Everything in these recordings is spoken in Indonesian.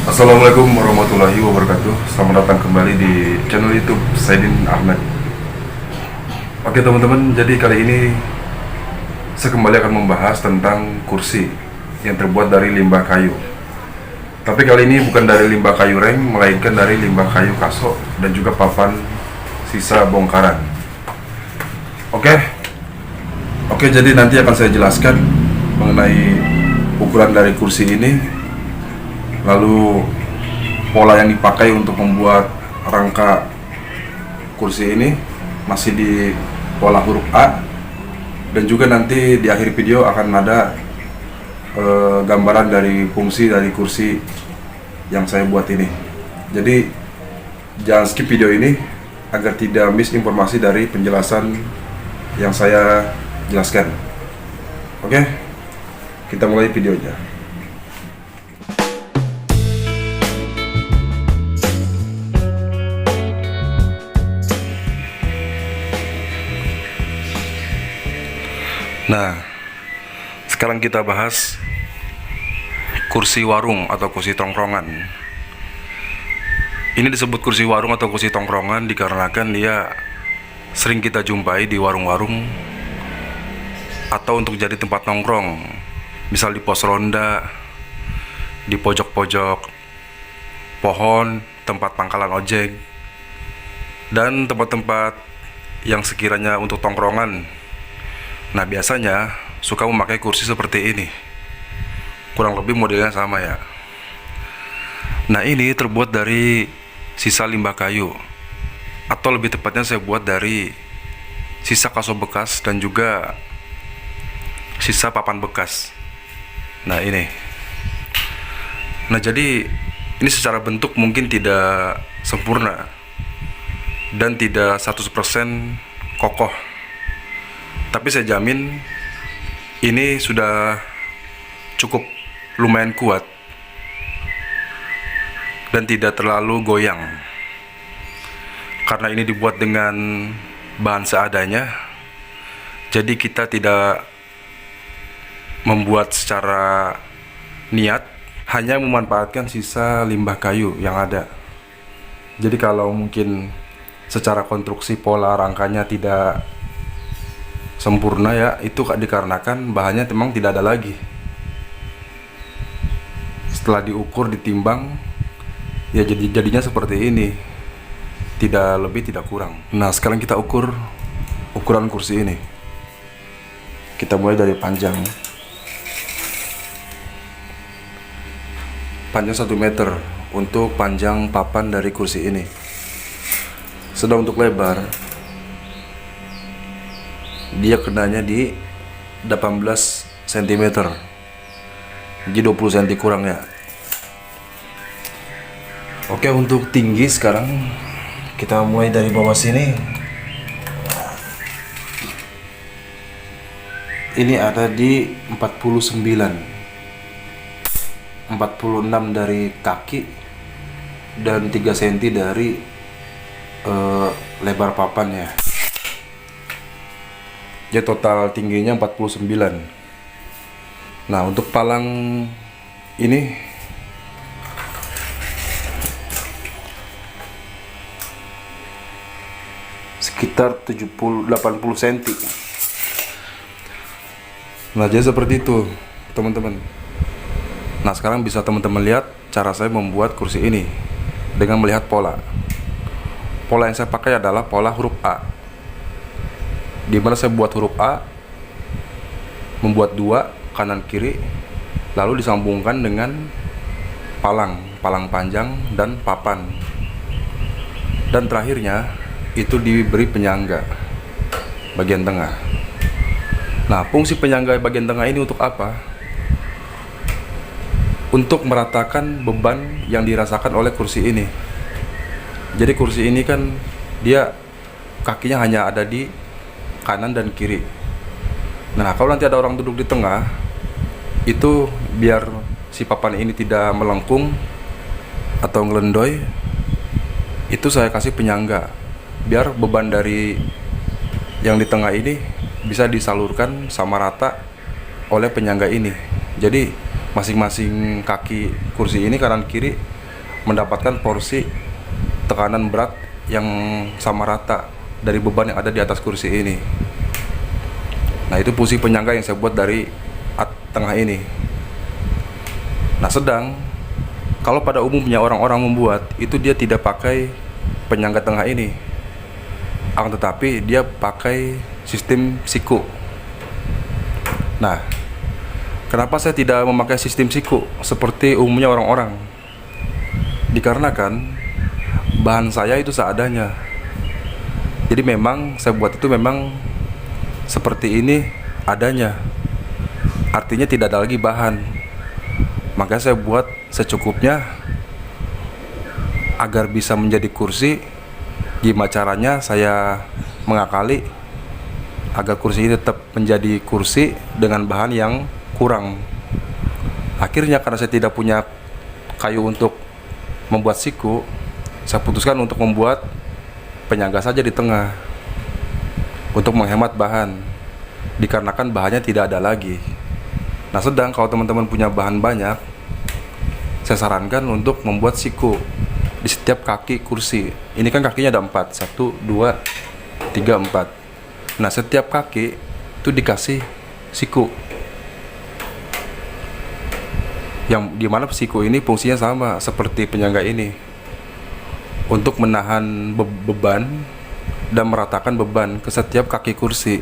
Assalamualaikum warahmatullahi wabarakatuh. Selamat datang kembali di channel YouTube Saidin Ahmed. Oke teman-teman, jadi kali ini saya kembali akan membahas tentang kursi yang terbuat dari limbah kayu. Tapi kali ini bukan dari limbah kayu reng, melainkan dari limbah kayu kasok dan juga papan sisa bongkaran. Oke, jadi nanti akan saya jelaskan mengenai ukuran dari kursi ini, lalu pola yang dipakai untuk membuat rangka kursi ini masih di pola huruf A, dan juga nanti di akhir video akan ada gambaran dari fungsi dari kursi yang saya buat ini. Jadi jangan skip video ini agar tidak miss informasi dari penjelasan yang saya jelaskan. Oke, kita mulai videonya. Nah, sekarang kita bahas kursi warung atau kursi tongkrongan. Ini disebut kursi warung atau kursi tongkrongan dikarenakan dia sering kita jumpai di warung-warung atau untuk jadi tempat nongkrong, misal di pos ronda, di pojok-pojok pohon, tempat pangkalan ojek, dan tempat-tempat yang sekiranya untuk tongkrongan. Nah, biasanya suka memakai kursi seperti ini. Kurang lebih modelnya sama ya. Nah, ini terbuat dari sisa limbah kayu, atau lebih tepatnya saya buat dari sisa kasok bekas dan juga sisa papan bekas. Nah, ini. Nah, jadi ini secara bentuk mungkin tidak sempurna dan tidak 100% kokoh. Tapi saya jamin ini sudah cukup lumayan kuat dan tidak terlalu goyang. Karena ini dibuat dengan bahan seadanya, jadi kita tidak membuat secara niat, hanya memanfaatkan sisa limbah kayu yang ada. Jadi kalau mungkin secara konstruksi pola rangkanya tidak sempurna ya, itu dikarenakan bahannya memang tidak ada lagi. Setelah diukur, ditimbang, ya jadinya seperti ini, tidak lebih tidak kurang. Nah, sekarang kita ukur ukuran kursi ini. Kita mulai dari panjang 1 meter untuk panjang papan dari kursi ini. Sedang untuk lebar, dia kenanya di 18 cm, jadi 20 cm kurang ya. Oke, untuk tinggi sekarang kita mulai dari bawah sini. Ini ada di 46 dari kaki dan 3 cm dari lebar papannya. Jadi total tingginya 49. Nah, untuk palang ini sekitar 80 cm. Nah, jadi seperti itu teman-teman. Nah, sekarang bisa teman-teman lihat cara saya membuat kursi ini dengan melihat pola. Pola yang saya pakai adalah pola huruf A, di mana saya buat huruf A, membuat 2 kanan kiri, lalu disambungkan dengan palang panjang dan papan, dan terakhirnya itu diberi penyangga bagian tengah. Nah, fungsi penyangga bagian tengah ini untuk apa? Untuk meratakan beban yang dirasakan oleh kursi ini. Jadi kursi ini kan dia kakinya hanya ada di kanan dan kiri. Nah, kalau nanti ada orang duduk di tengah, itu biar si papan ini tidak melengkung atau ngelendoy, itu saya kasih penyangga biar beban dari yang di tengah ini bisa disalurkan sama rata oleh penyangga ini. Jadi masing-masing kaki kursi ini kanan kiri mendapatkan porsi tekanan berat yang sama rata dari beban yang ada di atas kursi ini. Nah, itu fungsi penyangga yang saya buat dari tengah ini. Nah, sedang kalau pada umumnya orang-orang membuat itu, dia tidak pakai penyangga tengah ini, akan tetapi dia pakai sistem siku. Nah, kenapa saya tidak memakai sistem siku seperti umumnya orang-orang? Dikarenakan bahan saya itu seadanya. Jadi memang saya buat itu memang seperti ini adanya. Artinya tidak ada lagi bahan. Maka saya buat secukupnya agar bisa menjadi kursi. Gimana caranya saya mengakali agar kursi ini tetap menjadi kursi dengan bahan yang kurang. Akhirnya karena saya tidak punya kayu untuk membuat siku, saya putuskan untuk membuat penyangga saja di tengah untuk menghemat bahan, dikarenakan bahannya tidak ada lagi. Nah, sedang kalau teman-teman punya bahan banyak, saya sarankan untuk membuat siku di setiap kaki kursi. Ini kan kakinya ada 4, 1, 2, 3, 4. Nah, setiap kaki itu dikasih siku, yang dimana siku ini fungsinya sama seperti penyangga ini, untuk menahan beban dan meratakan beban ke setiap kaki kursi.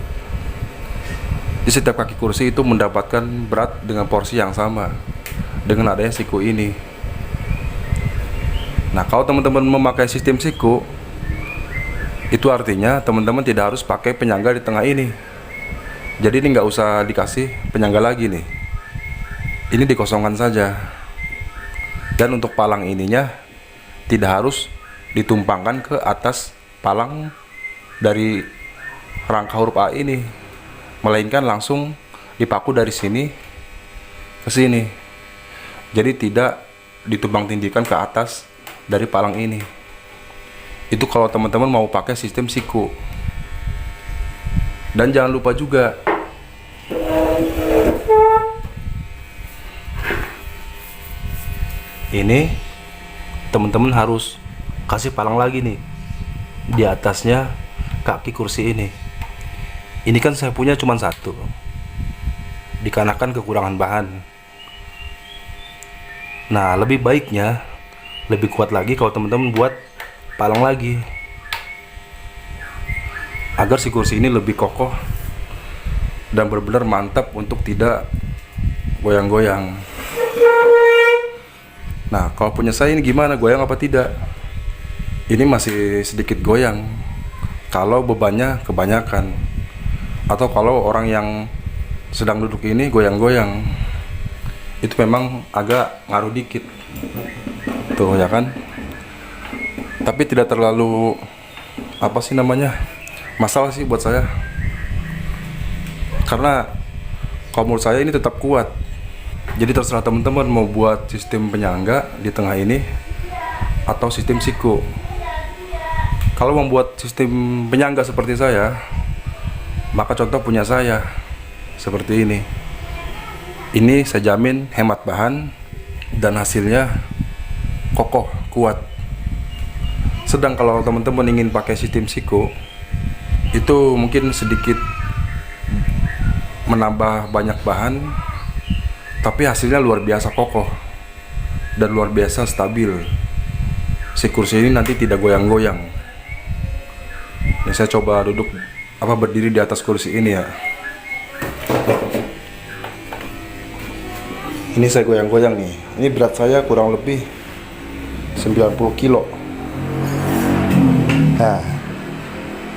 Di setiap kaki kursi itu mendapatkan berat dengan porsi yang sama dengan adanya siku ini. Nah, kalau teman-teman memakai sistem siku, itu artinya teman-teman tidak harus pakai penyangga di tengah ini. Jadi ini nggak usah dikasih penyangga lagi nih. Ini dikosongkan saja. Dan untuk palang ininya tidak harus ditumpangkan ke atas palang dari rangka huruf A ini, melainkan langsung dipaku dari sini ke sini. Jadi tidak ditumpang tindihkan ke atas dari palang ini. Itu kalau teman-teman mau pakai sistem siku. Dan jangan lupa juga ini teman-teman harus kasih palang lagi nih di atasnya kaki kursi ini. Ini kan saya punya cuma satu, dikarenakan kekurangan bahan. Nah, lebih baiknya lebih kuat lagi kalau teman-teman buat palang lagi, agar si kursi ini lebih kokoh dan benar-benar mantap untuk tidak goyang-goyang. Nah, kalau punya saya ini gimana, goyang apa tidak? Ini masih sedikit goyang kalau bebannya kebanyakan, atau kalau orang yang sedang duduk ini goyang-goyang, itu memang agak ngaruh dikit tuh, ya kan? Tapi tidak terlalu masalah sih buat saya, karena kalau menurut saya ini tetap kuat. Jadi terserah teman-teman mau buat sistem penyangga di tengah ini atau sistem siku. Kalau membuat sistem penyangga seperti saya, maka contoh punya saya seperti ini. Ini saya jamin hemat bahan dan hasilnya kokoh, kuat. Sedang kalau teman-teman ingin pakai sistem siku, itu mungkin sedikit menambah banyak bahan, tapi hasilnya luar biasa kokoh dan luar biasa stabil. Si kursi ini nanti tidak goyang-goyang. Ini saya coba berdiri di atas kursi ini ya. Ini saya goyang-goyang nih. Ini berat saya kurang lebih 90 kilo. Nah,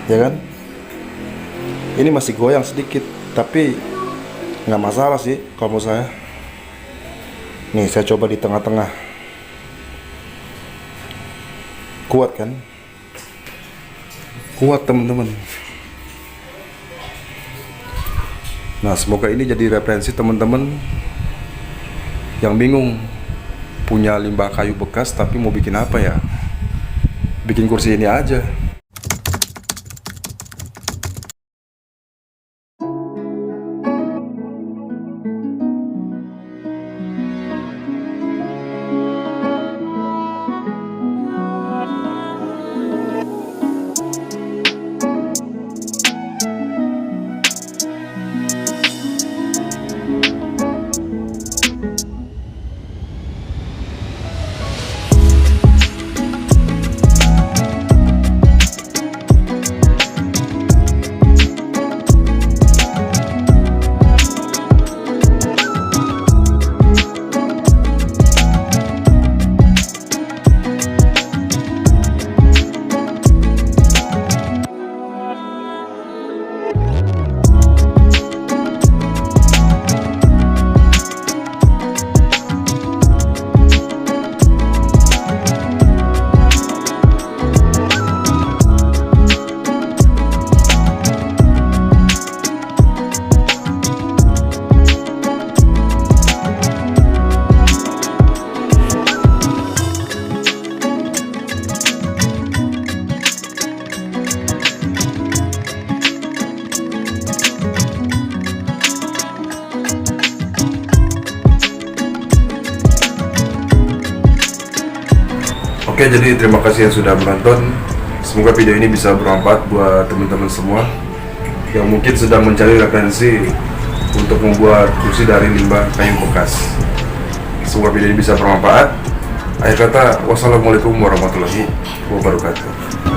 ya kan? Ini masih goyang sedikit, tapi nggak masalah sih kalau menurut saya. Nih, saya coba di tengah-tengah. Kuat kan? Kuat, teman-teman. Nah, semoga ini jadi referensi teman-teman yang bingung punya limbah kayu bekas tapi mau bikin apa ya. Bikin kursi ini aja. Oke, jadi terima kasih yang sudah menonton. Semoga video ini bisa bermanfaat buat teman-teman semua yang mungkin sedang mencari referensi untuk membuat kursi dari limbah kayu bekas. Semoga video ini bisa bermanfaat. Akhir kata, wassalamualaikum warahmatullahi wabarakatuh.